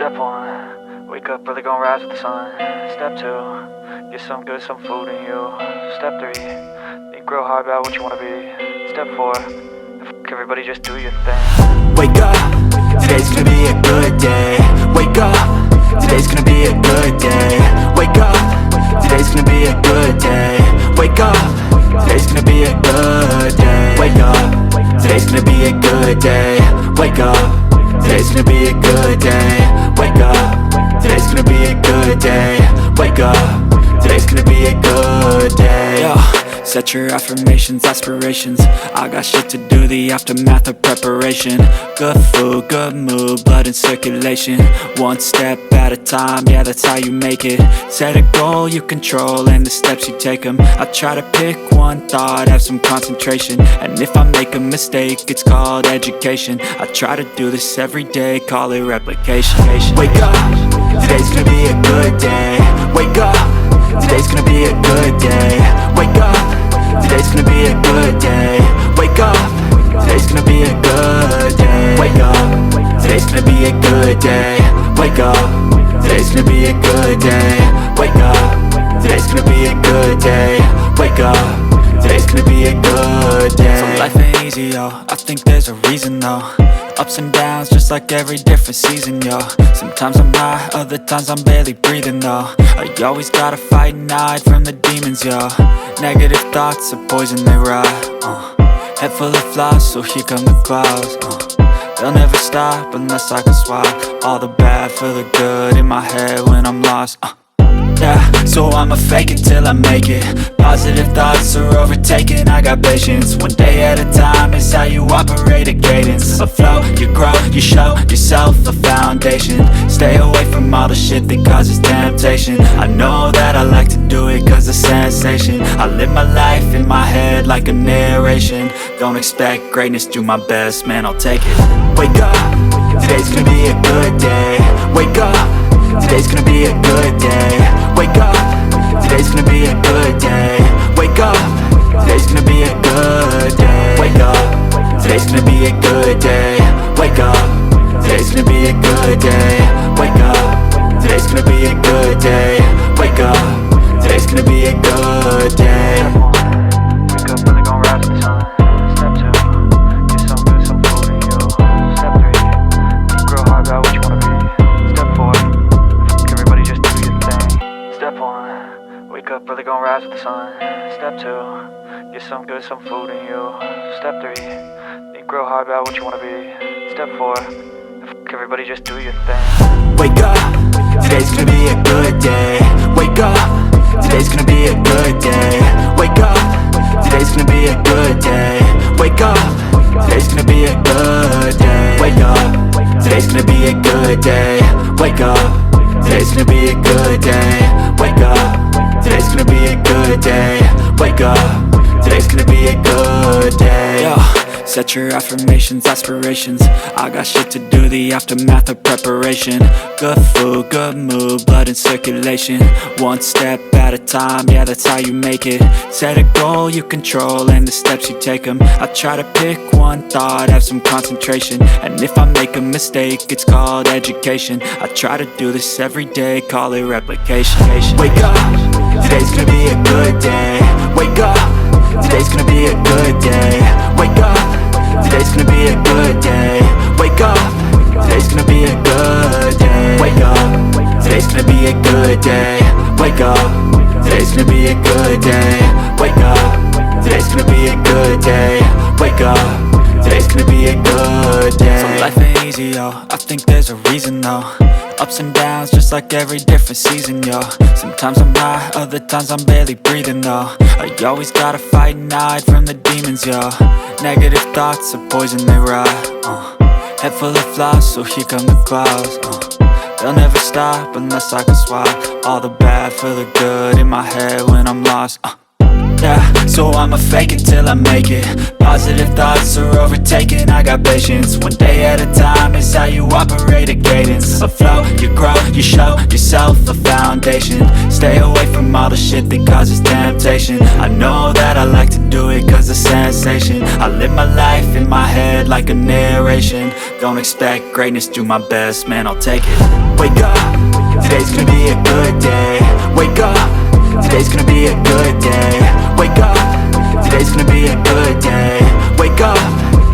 Step 1, wake up early, gon' rise with the sun. Step 2, get some good, some food in you. Step 3, think real hard about what you wanna be. Step 4, everybody just do your thing. Wake up, today's gonna be a good day. Wake up, today's gonna be a good day. Wake up, today's gonna be a good day. Wake up, today's gonna be a good day. Wake up, today's gonna be a good day. Wake up, today's gonna be a good day. Wake up, today's gonna be a good day. Wake up, today's gonna be a good day. Yo, set your affirmations, aspirations. I got shit to do, the aftermath of preparation. Good food, good mood, blood in circulation. One step at a time, yeah, that's how you make it. Set a goal you control and the steps you take them. I try to pick one thought, have some concentration. And if I make a mistake, it's called education. I try to do this every day, call it replication. Wake up, today's gonna be a good day. Wake up, today's gonna be a good day. Wake up, today's gonna be a good day. Wake up, today's gonna be a good day. Wake up, today's gonna be a good day. Wake up, today's gonna be a good day. Wake up, today's gonna be a good day. Wake up, today's gonna be a good day. So life ain't easy, yo, I think there's a reason though. Ups and downs, just like every different season, yo. Sometimes I'm high, other times I'm barely breathing, though. I always gotta fight and hide from the demons, yo. Negative thoughts are poison, they rot. Head full of flies, so here come the clouds. They'll never stop unless I can swap all the bad for the good in my head when I'm lost. Yeah, so I'ma fake it till I make it. Positive thoughts are overtaken, I got patience. One day at a time is how you operate a cadence. A flow, you grow, you show yourself a foundation. Stay away from all the shit that causes temptation. I know that I like to do it cause it's sensation. I live my life in my head like a narration. Don't expect greatness, do my best, man, I'll take it. Wake up, today's gonna be a good day. Wake up, today's gonna be a good day. Wake up, today's gonna be a good day. Wake up, today's gonna be a good day. Wake up, today's gonna be a good day. Wake up, today's gonna be a good day. Wake up, today's gonna be a good day. Wake up, today's gonna be a good day. Wake up early, gon' rise with the sun. Step 2, get some good, some food in you. Step 3, think real hard about what you wanna be. Step 4, everybody just do your thing. Step 1, wake up early, gon' rise with the sun. Step 2, get some good, some food in you. Step 3, think real hard about what you wanna be. Step 4, everybody just do your thing. Wake up, today's gonna be a good day. Wake up, today's gonna be a good day. Wake up, today's gonna be a good day. Wake up, today's gonna be a good day. Wake up, today's gonna be a good day. Wake up, today's gonna be a good day. Wake up, today's gonna be a good day. Wake up, today's gonna be a good day. Yo, set your affirmations, aspirations. I got shit to do, the aftermath of preparation. Good food, good mood, blood in circulation. One step at a time, yeah, that's how you make it. Set a goal you control and the steps you take them. I try to pick one thought, have some concentration. And if I make a mistake, it's called education. I try to do this every day, call it replication. Wake up, today's gonna be a good day. Wake up, today's gonna be a good day. Wake up, today's gonna be a good day. Wake up, today's gonna be a good day. Wake up, today's gonna be a good day. Wake up, today's gonna be a good day. Wake up, today's gonna be a good day. Wake up, today's gonna be a good day. So life ain't easy, yo, I think there's a reason though. Ups and downs, just like every different season, yo. Sometimes I'm high, other times I'm barely breathing, though. I always gotta fight and hide from the demons, yo. Negative thoughts are poison, they rot. Head full of flies, so here come the clouds. They'll never stop unless I can swap all the bad for the good in my head when I'm lost. Yeah, so I'ma fake it till I make it. Positive thoughts are overtaken, I got patience. One day at a time is how you operate a cadence. A flow, you grow, you you show yourself a foundation. Stay away from all the shit that causes temptation. I know that I like to do it cause it's sensation. I live my life in my head like a narration. Don't expect greatness, do my best, man, I'll take it. Wake up, today's gonna be a good day. Wake up, today's gonna be a good day. Wake up, today's gonna be a good day. Wake up,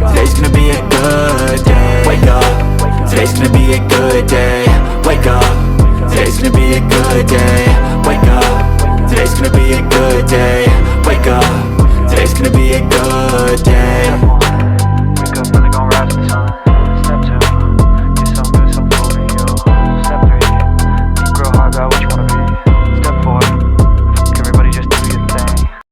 today's gonna be a good day. Wake up, today's gonna be a good day. Wake up, today's gonna be a good day. Wake up, today's gonna be a good day. Wake up, today's gonna be a good day.